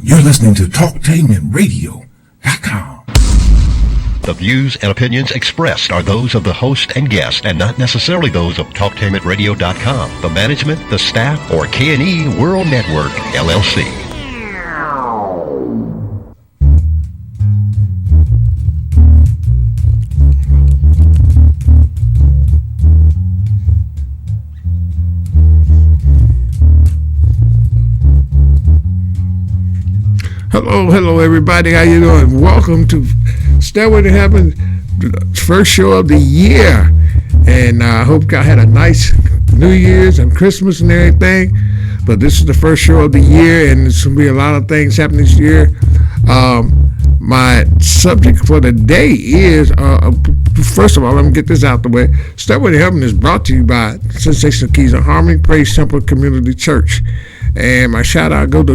You're listening to TalkTainmentRadio.com. The views and opinions expressed are those of the host and guest and not necessarily those of TalkTainmentRadio.com, the management, the staff, or K&E World Network, LLC. Hello, everybody. How you doing? Welcome to Stairway To Heaven, first show of the year. And I hope y'all had a nice New Year's and Christmas and everything. But this is the first show of the year, and there's going to be a lot of things happening this year. My subject for the day is, first of all, let me get this out the way. Stairway To Heaven is brought to you by Sensational Keys of Harmony, Praise Temple Community Church. And my shout out go to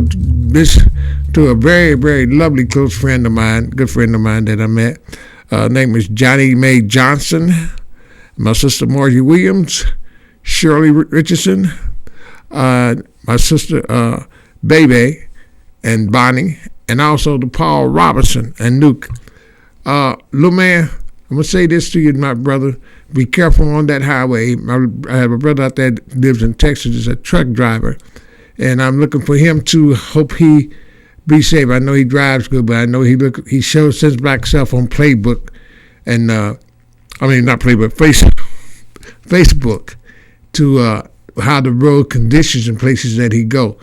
a very, very lovely close friend of mine, good friend of mine that I met. Name is Johnny Mae Johnson. My sister Margie Williams, Shirley Richardson, my sister Bebe and Bonnie, and also to Paul Robinson and Nuke. Little man, I'm going to say this to you, my brother. Be careful on that highway. I have a brother out there that lives in Texas, is a truck driver. And I'm looking for him to hope he be safe. I know he drives good, but I know he shows his black self on Playbook, and not Playbook, Facebook, to how the road conditions and places that he go.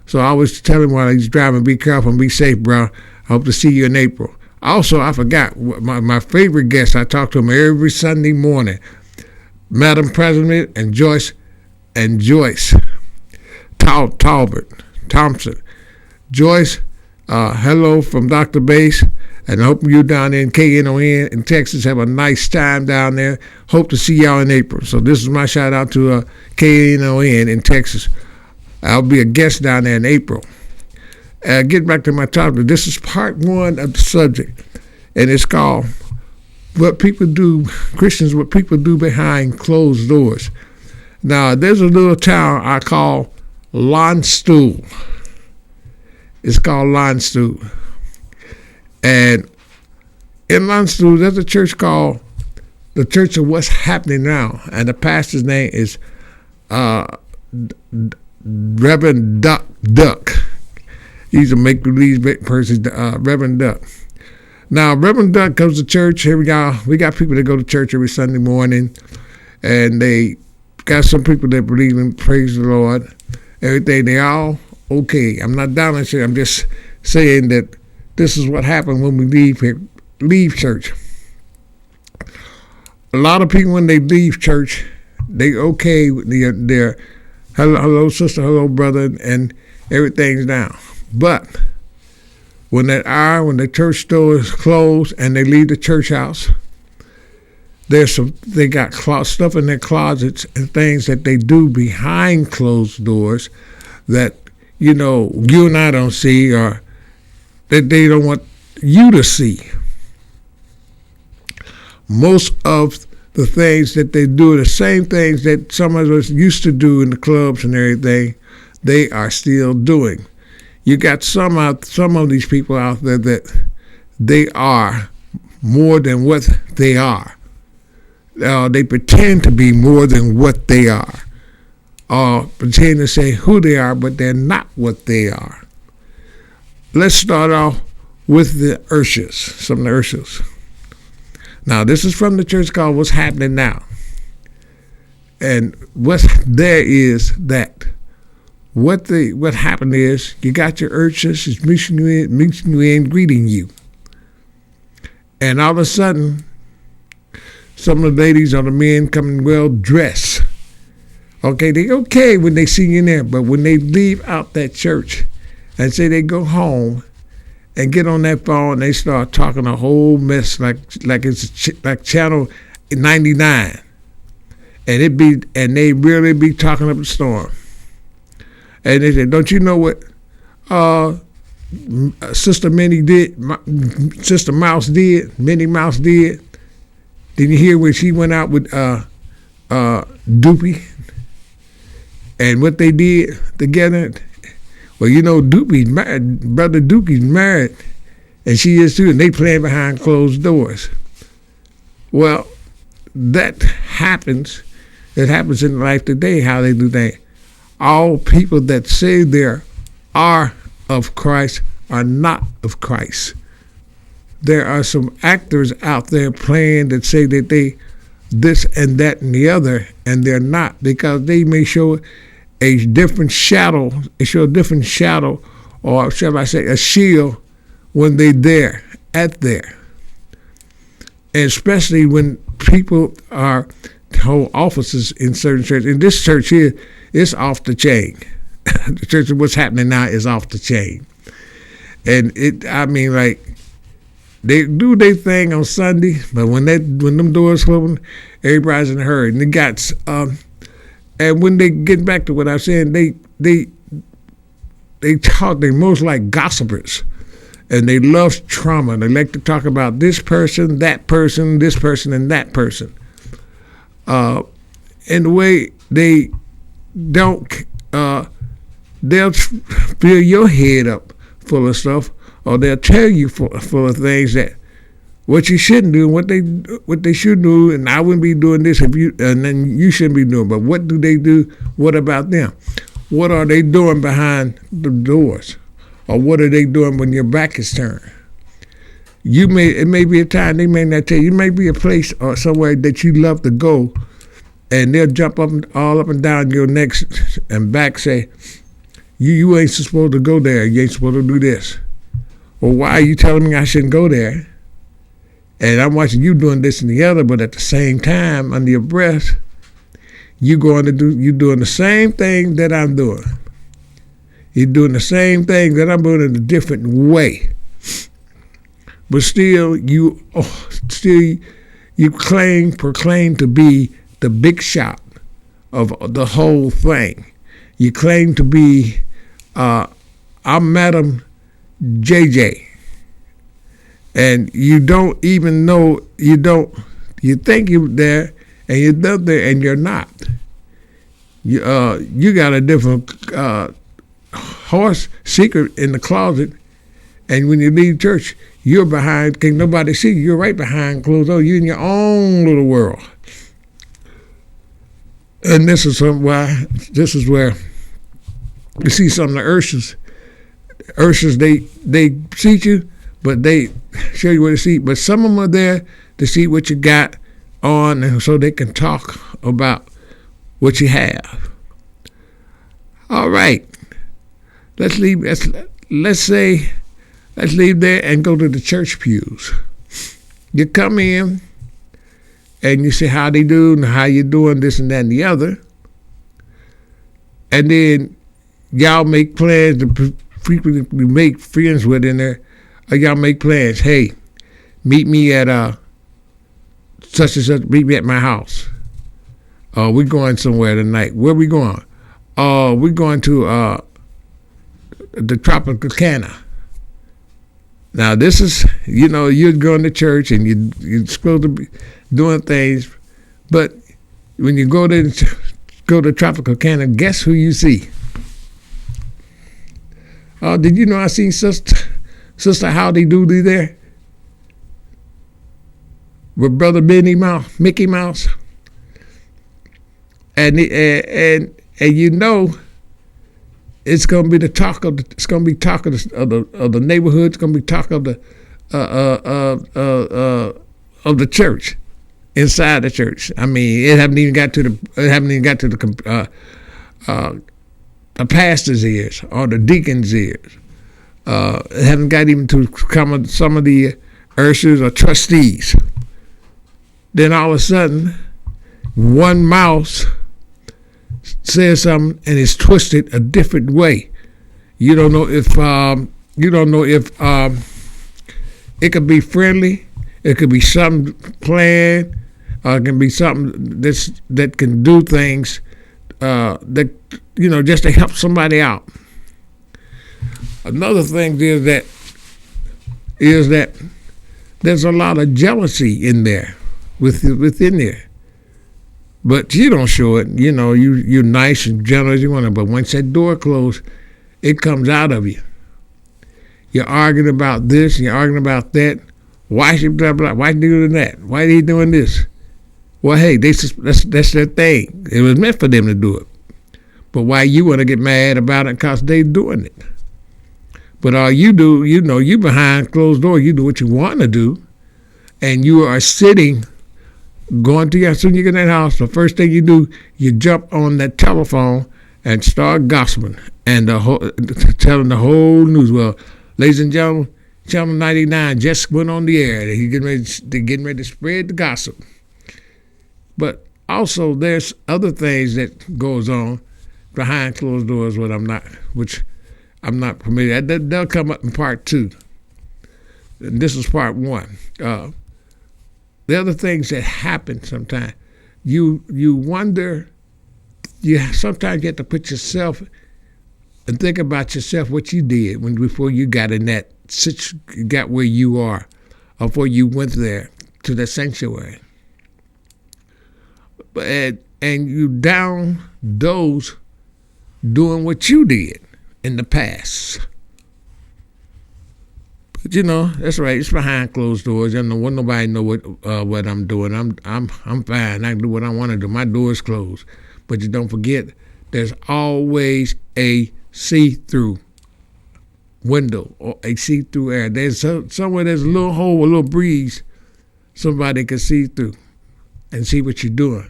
So I always tell him while he's driving, be careful and be safe, bro. I hope to see you in April. Also, I forgot my favorite guest. I talk to him every Sunday morning, Madam President and Joyce. Thompson. Joyce, hello from Dr. Bass, and I hope you down there in KNON in Texas have a nice time down there. Hope to see y'all in April. So this is my shout out to KNON in Texas. I'll be a guest down there in April. Get back to my topic. This is part one of the subject, and it's called what people do behind closed doors. Now, there's a little town I call Landstuhl. It's called Landstuhl. And in Landstuhl, there's a church called the Church of What's Happening Now. And the pastor's name is Reverend Duck. He's a make-believe person, Reverend Duck. Now, Reverend Duck goes to church. Here we got people that go to church every Sunday morning. And they got some people that believe in praise the Lord. Everything, they all okay. I'm not down on church. I'm just saying that this is what happened when we leave church. A lot of people, when they leave church, they okay with their hello sister, hello brother, and everything's down. But when the church door is closed and they leave the church house, they got stuff in their closets and things that they do behind closed doors that, you and I don't see, or that they don't want you to see. Most of the things that they do, the same things that some of us used to do in the clubs and everything, they are still doing. You got some of these people out there that they are more than what they are. They pretend to be more than what they are, or pretend to say who they are, but they're not what they are. Let's start off with the Urshas, some of the Urshas. Now, this is from the church called What's Happening Now. And what happened is you got your Urshas, is meeting you in, greeting you. And all of a sudden, some of the ladies or the men coming well dressed. Okay, they okay when they see you in there, but when they leave out that church and say they go home and get on that phone, they start talking a whole mess like it's like Channel 99, and they really be talking up a storm. And they say, don't you know what Sister Minnie did? Sister Mouse did? Minnie Mouse did? Did you hear when she went out with Doopy? And what they did together? Well, you know, Doopie's married, Brother Doopie's married, and she is too, and they playing behind closed doors. Well, that happens. It happens in life today, how they do that. All people that say they are of Christ are not of Christ. There are some actors out there playing that say that they this and that and the other, and they're not, because they may show a different shadow. They show a different shadow, or shall I say, a shield when they're there, and especially when people hold offices in certain churches. In this church here, it's off the chain. The church, what's happening now is off the chain, and like, they do their thing on Sunday, but when them doors open, everybody's in a hurry. And they got, and when they get back to what I'm saying, they talk. They most like gossipers, and they love trauma. They like to talk about this person, that person, this person, and that person. In the way they don't, they'll fill your head up full of stuff, or they'll tell you full of things that what you shouldn't do, what they should do, and I wouldn't be doing this and then you shouldn't be doing. But what do they do? What about them? What are they doing behind the doors, or what are they doing when your back is turned? It may be a time they may not tell you. It may be a place or somewhere that you love to go, and they'll jump all up and down your neck and back, say, you ain't supposed to go there. You ain't supposed to do this. Well, why are you telling me I shouldn't go there? And I'm watching you doing this and the other, but at the same time, under your breath, you're doing the same thing that I'm doing. You're doing the same thing that I'm doing in a different way. But still, you proclaim to be the big shot of the whole thing. You claim to be, I'm Madam JJ, and you don't even know, you think you're there, and you're not there, and you're not. You got a different horse secret in the closet, and when you leave church, you're behind, can't nobody see you, you're right behind closed doors, you're in your own little world. And this is where you see some of the ushers, they seat you, but they show you where to seat. But some of them are there to see what you got on, and so they can talk about what you have. All right, let's leave there and go to the church pews. You come in and you say how they do and how you doing, this and that and the other, and then y'all make plans to frequently make friends with in there. Or y'all make plans. Hey, meet me at such and such. Meet me at my house. We're going somewhere tonight. Where we going? We're going to the Tropicana. Now this is, you're going to church and you're supposed to be doing things, but when you go to Tropicana, guess who you see? Did you know I seen Sister Howdy Doody there with Brother Mickey Mouse, and it's gonna be the talk of the neighborhood. It's gonna be talk of the church, inside the church. I mean, it haven't even got to the pastor's ears or the deacon's ears. It haven't got even to some of the ushers or trustees. Then all of a sudden, one mouse says something and it's twisted a different way. You don't know if it could be friendly, it could be something planned, it can be something that can do things that just to help somebody out. Another thing is that there's a lot of jealousy in there, within there. But you don't show it. You're nice and generous. But once that door closed, it comes out of you. You're arguing about this, you're arguing about that. Why should blah blah? Why doing that? Why are they doing this? Well, hey, that's their thing. It was meant for them to do it. But why you want to get mad about it because they doing it? But all you do, you behind closed doors, you do what you want to do, and you are sitting, going to as soon as you get in that house, the first thing you do, you jump on that telephone and start gossiping and telling the whole news. Well, ladies and gentlemen, Channel 99 just went on the air. They're getting ready to spread the gossip. But also, there's other things that goes on behind closed doors, which I'm not familiar. They'll come up in part 2. And this is part 1. The other things that happen sometimes, you wonder. You sometimes get to put yourself and think about yourself, what you did before you got in that got where you are, or before you went there to the sanctuary. And you down those doing what you did in the past. But that's right. It's behind closed doors. I don't want nobody to know what I'm doing. I'm fine. I can do what I want to do. My door's closed. But you don't forget, there's always a see-through window or a see-through air. There's somewhere there's a little hole, a little breeze, somebody can see through and see what you're doing.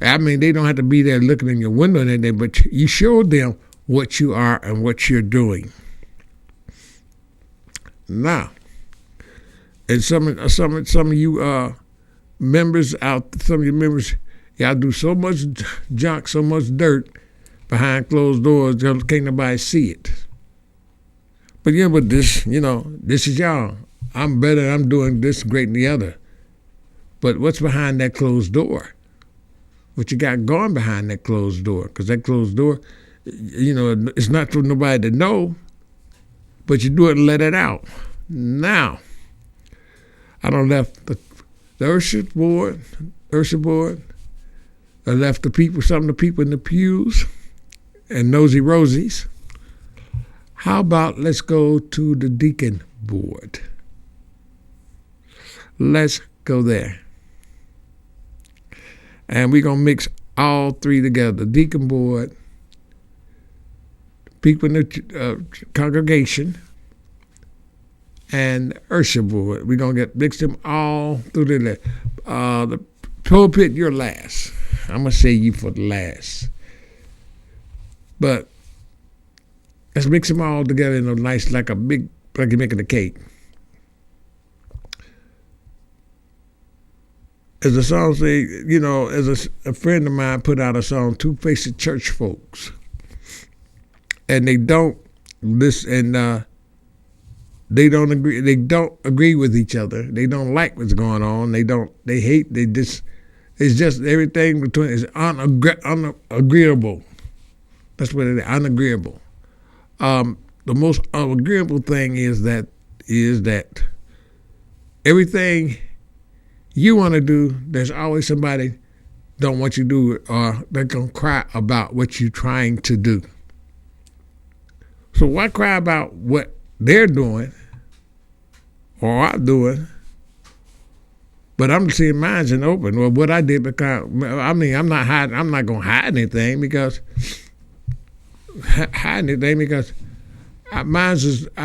I mean, they don't have to be there looking in your window and everything, but you show them what you are and what you're doing. Now, and some of you members out, some of your members, y'all do so much junk, so much dirt behind closed doors, can't nobody see it. But but this is y'all. I'm better, I'm doing this great than the other. But what's behind that closed door? What you got going behind that closed door? Because that closed door, it's not for nobody to know, but you do it and let it out. Now, I done left the Ursha board. I left some of the people in the pews and nosy rosies. How about let's go to the deacon board? Let's go there. And we're going to mix all three together. The deacon board, people in the congregation, and the Ursha board. We're going to mix them all through the pulpit, you're last. I'm going to say you for the last. But let's mix them all together in a nice, like you're making a cake. As the song say, as a friend of mine put out a song, Two-Faced Church Folks. And they don't they don't agree with each other. They don't like what's going on. It's just everything between is unagreeable. That's what it is, unagreeable. The most agreeable thing is that everything you want to do, there's always somebody don't want you to do it, or they're going to cry about what you're trying to do. So why cry about what they're doing or I'm doing, but I'm seeing mine's in open, or what I did, because, I'm not going to hide anything because I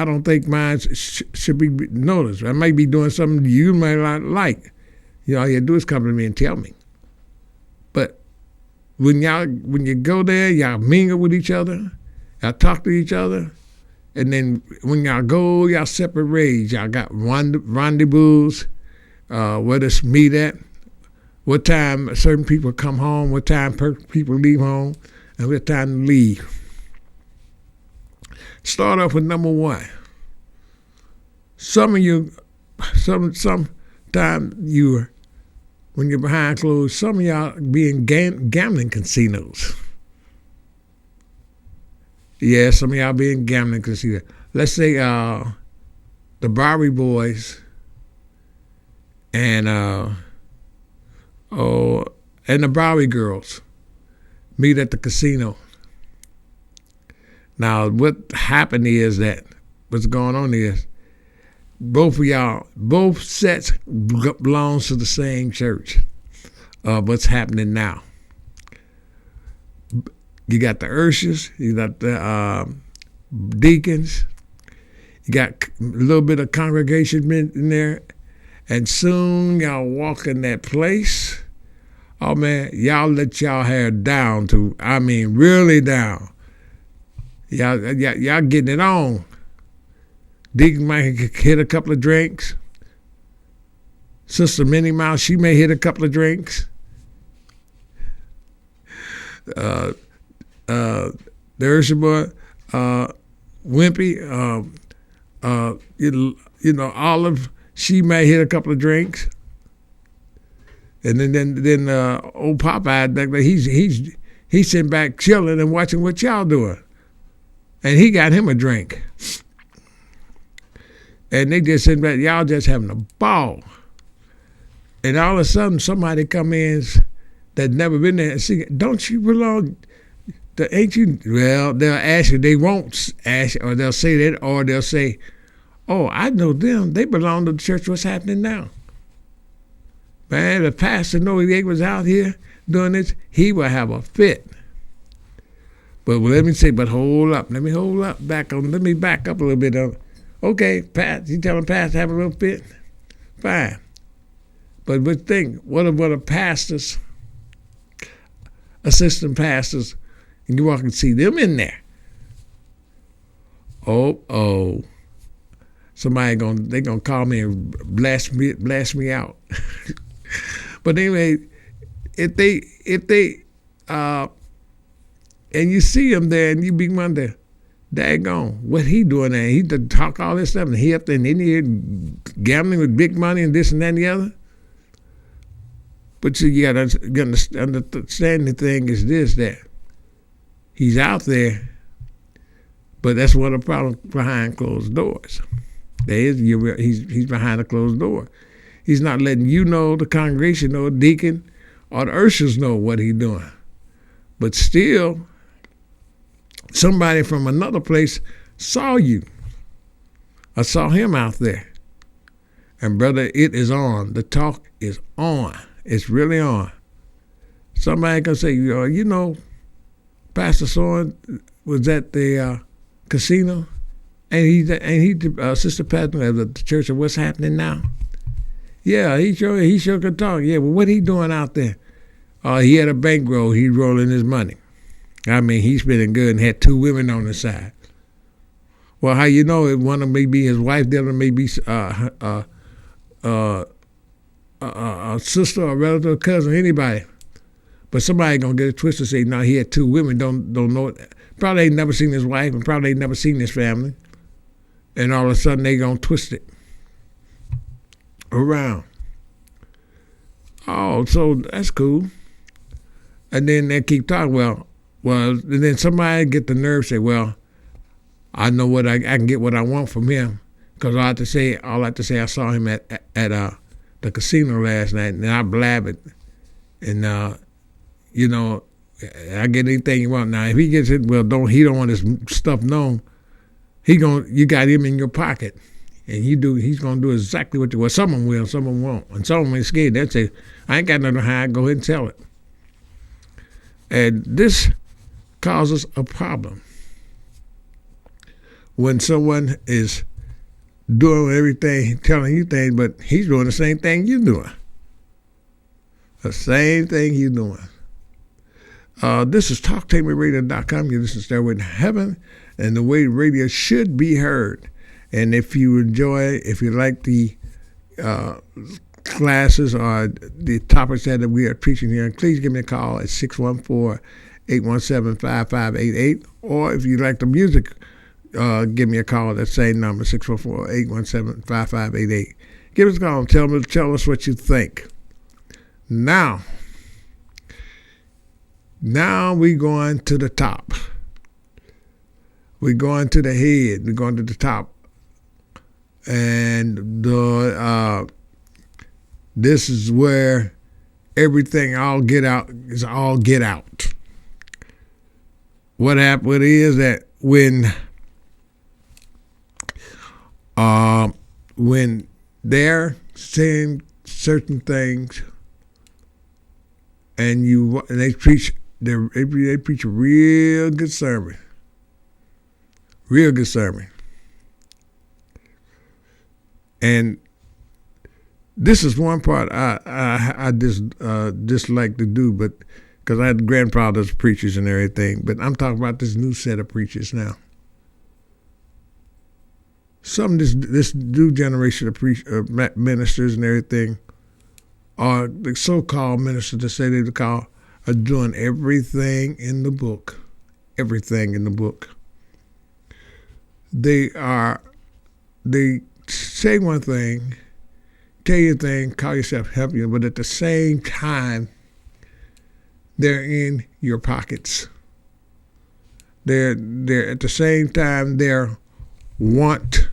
don't think mine should be noticed. I might be doing something you might not like. All you do is come to me and tell me. But when you go there, y'all mingle with each other, y'all talk to each other, and then when y'all go, y'all separate ways. Y'all got rendezvous, where to meet at, what time certain people come home, what time people leave home, and what time to leave. Start off with number one. Some of you, sometimes when you're behind closed, some of y'all be in gambling casinos. Yeah, some of y'all be in gambling casinos. Let's say the Bowery Boys and the Bowery Girls meet at the casino. Now, what happened is that what's going on is both of y'all, both sets belongs to the same church. What's happening now? You got the Urshers, you got the deacons, you got a little bit of congregation in there, and soon y'all walk in that place. Oh man, y'all let y'all hair down to, I mean, really down. Y'all getting it on. Deacon might hit a couple of drinks. Sister Minnie Mouse, she may hit a couple of drinks. The Ursula boy, Wimpy, Olive, she may hit a couple of drinks. And then old Popeye, he's sitting back chilling and watching what y'all doing. And he got him a drink. And they just sitting back, y'all just having a ball. And all of a sudden, somebody come in that never been there and see, don't you belong, ain't you? Well, they'll ask you, they won't ask you, or they'll say that, or they'll say, oh, I know them, they belong to the church, what's happening now? Man, the pastor know he was out here doing this, he will have a fit. But let me say, hold up, let me back up a little bit. Okay, Pat, you telling Pastor to have a little fit? Fine. But what are pastors, assistant pastors, and you walk and see them in there? Oh, somebody gonna call me and blast me out. But anyway, if they and you see him there and you be wondering, daggone, what he doing there? He talk all this stuff and he up there and then he gambling with big money and this and that and the other. But you gotta understand the thing is this, that he's out there, but that's one of the problems behind closed doors. He's behind a closed door. He's not letting you know, the congregation know, the deacon, or the ushers know what he's doing. But still, somebody from another place saw you. I saw him out there. And brother, it is on. The talk is on. It's really on. Somebody can say, Pastor Soren was at the casino, and he the assistant pastor of the church of what's happening now. Yeah, he sure could talk. Yeah, well, what he doing out there? He had a bankroll. He's rolling his money. I mean, he's spending good and had 2 women on the side. Well, how you know it? One of them may be his wife, the other may be a sister, or relative, or cousin, anybody. But somebody gonna get it twisted and say, no, he had 2 women, don't know it. Probably ain't never seen his wife and probably ain't never seen his family. And all of a sudden they gonna twist it around. Oh, so that's cool. And then they keep talking, well, and then somebody get the nerve to say, well, I know what I can get what I want from him. Because all I have to say, I saw him at the casino last night, and I blab it. And, I get anything you want. Now, if he gets it, well, he don't want his stuff known. You got him in your pocket. And he's going to do exactly what you want. Someone will, someone won't. And someone ain't scared. They'll say, I ain't got nothing to hide. Go ahead and tell it. And this causes a problem. When someone is doing everything, telling you things, but he's doing the same thing you're doing. The same thing you're doing. This is TalkTameRadio.com. You listen to Stairway to Heaven, and the way radio should be heard. And if you like the classes or the topics that we are preaching here, please give me a call at 614-817-5588. Or if you like the music, give me a call at that same number, 614-817-5588. Give us a call and tell us what you think. Now we're going to the top. We're going to the head. We're going to the top. And this is where everything is all get out. What happened is that when they're saying certain things, and they preach a real good sermon, and this is one part I dislike to do, but because I had grandfathers preachers and everything, but I'm talking about this new set of preachers now. Some of this new generation of ministers and everything are the so-called ministers that say they are doing everything in the book. Everything in the book. They say one thing, tell you a thing, call yourself helping, but at the same time, they're in your pockets. They're at the same time they want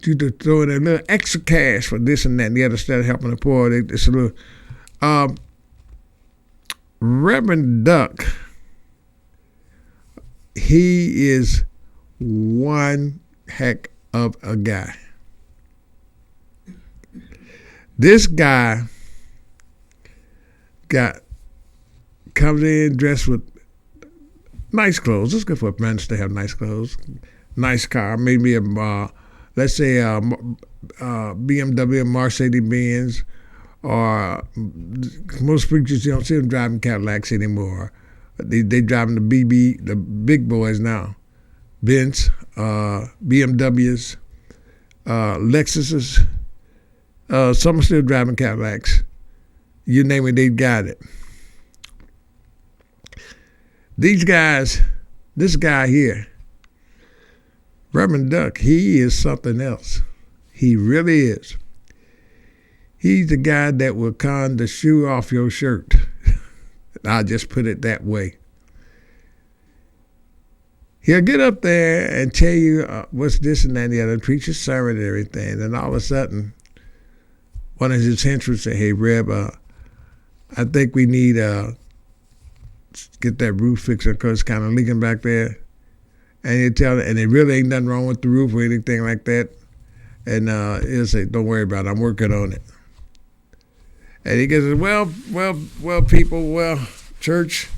you to throw in a little extra cash for this and that and the other instead of helping the poor. It's a little. Reverend Duck, he is one heck of a guy. This guy comes in dressed with nice clothes. It's good for a man to have nice clothes, nice car, maybe let's say a BMW, Mercedes-Benz, or most preachers, you don't see them driving Cadillacs anymore. They driving the big boys now, Benz, BMWs, Lexuses. Some are still driving Cadillacs. You name it, they got it. These guys, this guy here, Reverend Duck, he is something else. He really is. He's the guy that will con the shoe off your shirt. I'll just put it that way. He'll get up there and tell you what's this and that and the other, preach a sermon and everything, and all of a sudden, one of his henchmen say, "Hey, Reb, I think we need get that roof fixed because it's kind of leaking back there." And he'll tell it, and there really ain't nothing wrong with the roof or anything like that. And he'll say, "Don't worry about it, I'm working on it." And he goes, well, people, church,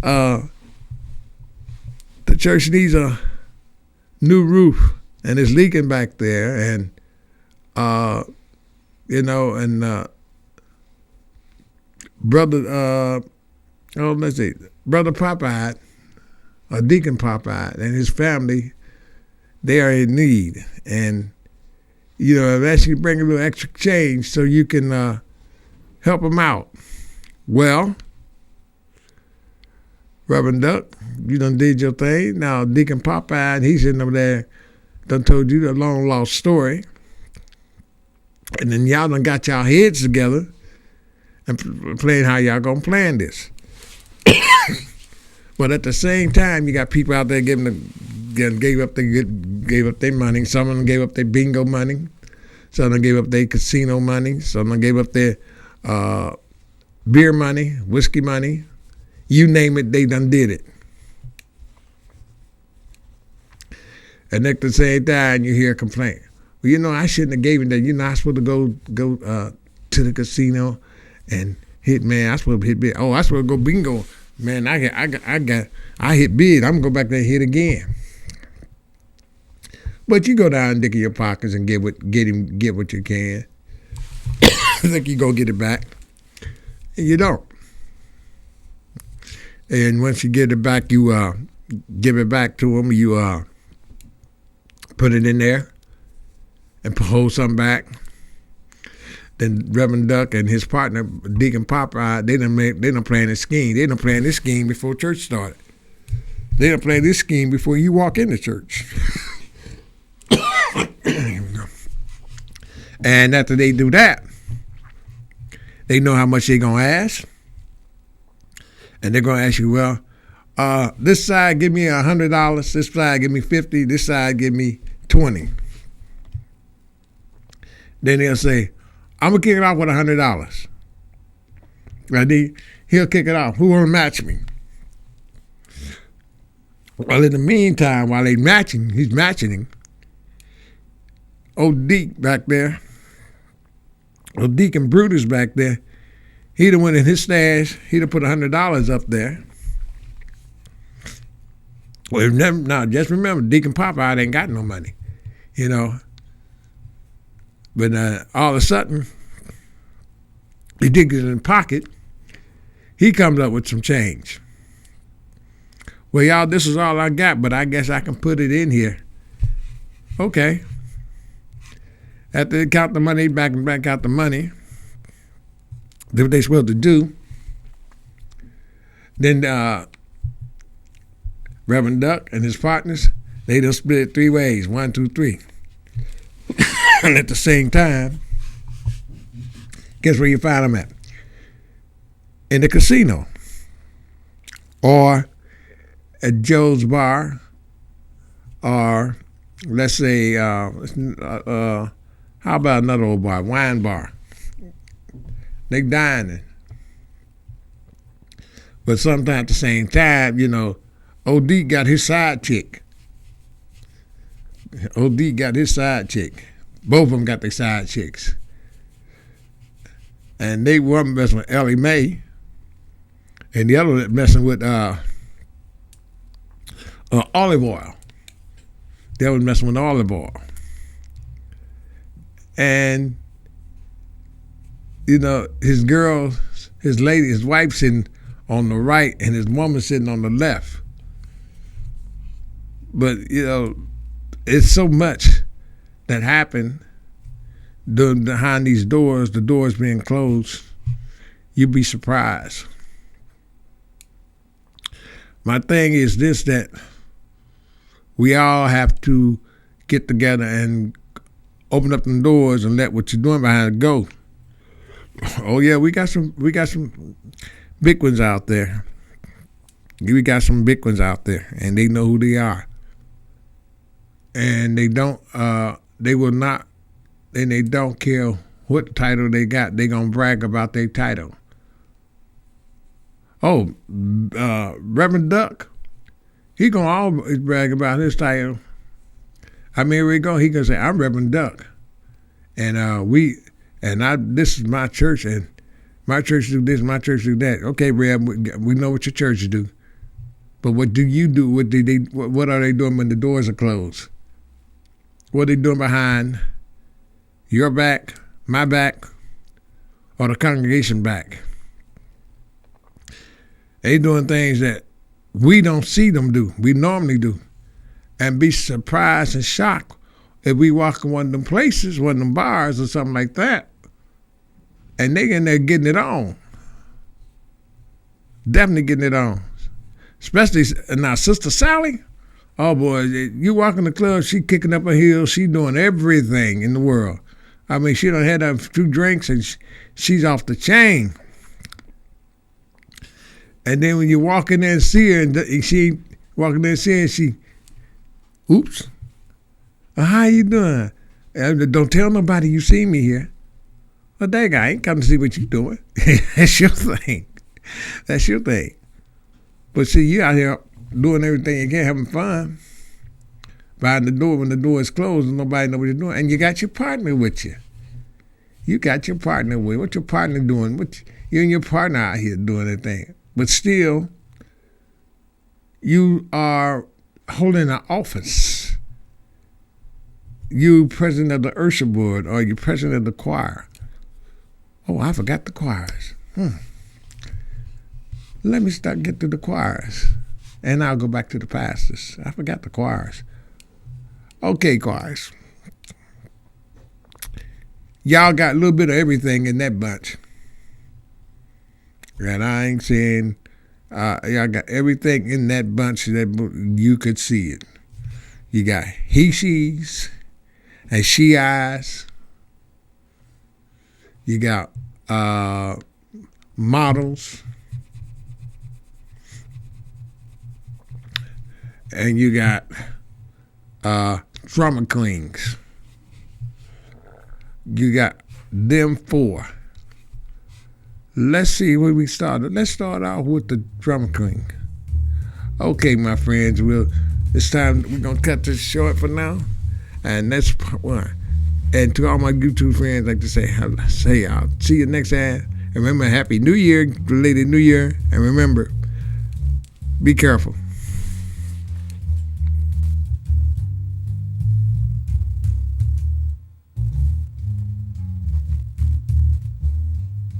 the church needs a new roof, and it's leaking back there, and brother Popeye, Deacon Popeye, and his family, they are in need, and I've asked you to bring a little extra change so you can help them out. Well, Reverend Duck, you done did your thing. Now Deacon Popeye, he's sitting over there, done told you the long lost story, and then y'all done got y'all heads together and playing how y'all gonna plan this. But at the same time, you got people out there gave up their money. Some of them gave up their bingo money. Some of them gave up their casino money. Some of them gave up their beer money, whiskey money. You name it, they done did it. And at the same time, you hear a complaint. Well, I shouldn't have gave it that. I'm supposed to go to the casino and hit, man. I'm supposed to hit big. Oh, I'm supposed to go bingo. Man, I hit big. I'm gonna go back there and hit again. But you go down and dig in your pockets and get what you can. Think you go get it back, and you don't. And once you get it back, you give it back to them. You put it in there and hold something back. Then Reverend Duck and his partner, Deacon Popeye, they done plan this scheme. They done plan this scheme before church started. They done plan this scheme before you walk into church. And after they do that, they know how much they're going to ask. And they're going to ask you, well, this side give me $100, this side give me $50, this side give me $20. Then they'll say, I'm going to kick it off with $100. Right? He'll kick it off. Who will match me? Well, in the meantime, while he's matching him, old Deke back there, old Deacon Brutus back there, he'd have went in his stash, he'd have put $100 up there. Well, now just remember, Deacon Popeye ain't got no money, you know. But all of a sudden, he digs it in his pocket, he comes up with some change. Well, y'all, this is all I got, but I guess I can put it in here. Okay. After they count the money, back out the money. That's what they're supposed to do. Then Reverend Duck and his partners, they done split it 3 ways. 1, 2, 3. And at the same time, guess where you find them at? In the casino. Or at Joe's bar. Or let's say, how about another old bar? Wine bar. They dining. But sometimes at the same time, you know, OD got his side chick. OD got his side chick. Both of them got their side chicks. And they were messing with Ellie Mae. And the other one messing with olive oil. They was messing with olive oil. And, you know, his girl, his lady, his wife sitting on the right and his woman sitting on the left. But, you know, it's so much that happened behind these doors, the doors being closed, you'd be surprised. My thing is this, that we all have to get together and open up the doors and let what you're doing behind it go. Oh yeah, we got some big ones out there. We got some big ones out there, and they know who they are. And they don't care what title they got. They gonna brag about their title. Oh, Reverend Duck, he gonna always brag about his title. I mean, here we go. He gonna say, "I'm Reverend Duck," and this is my church, and my church do this, my church do that. Okay, Reb, we know what your church do, but what do you do? What are they doing when the doors are closed? What are they doing behind your back, my back, or the congregation back? They doing things that we don't see them do. We normally do. And be surprised and shocked if we walk in one of them places, one of them bars or something like that, and they in there getting it on. Definitely getting it on. Especially now, Sister Sally, oh boy, you walk in the club, she kicking up her heels, she doing everything in the world. I mean, she done had a few drinks and she's off the chain. And then when you walk in there and see her, and she walking there and see her, she, oops, how you doing? Don't tell nobody you see me here. Well, dang, I ain't come to see what you doing. That's your thing. That's your thing. But see, you out here doing everything you can, having fun. Behind the door, when the door is closed and nobody knows what you're doing. And you got your partner with you. You got your partner with you. What your partner doing? You and your partner out here doing their thing. But still, you are holding an office. You president of the usher board, or you president of the choir. Oh, I forgot the choirs. Let me get to the choirs, and I'll go back to the pastors. I forgot the choirs. Okay, choirs. Y'all got a little bit of everything in that bunch. And I ain't saying y'all got everything in that bunch that you could see it. You got he, she's, and she, eyes. You got models. And you got drama queens. You got them 4. Let's see where we started. Let's start off with the drama queen. Okay, my friends, it's time. We're going to cut this short for now. And that's part one. And to all my YouTube friends, I'd like to say, I'll see you next time. And remember, Happy New Year, belated New Year. And remember, be careful.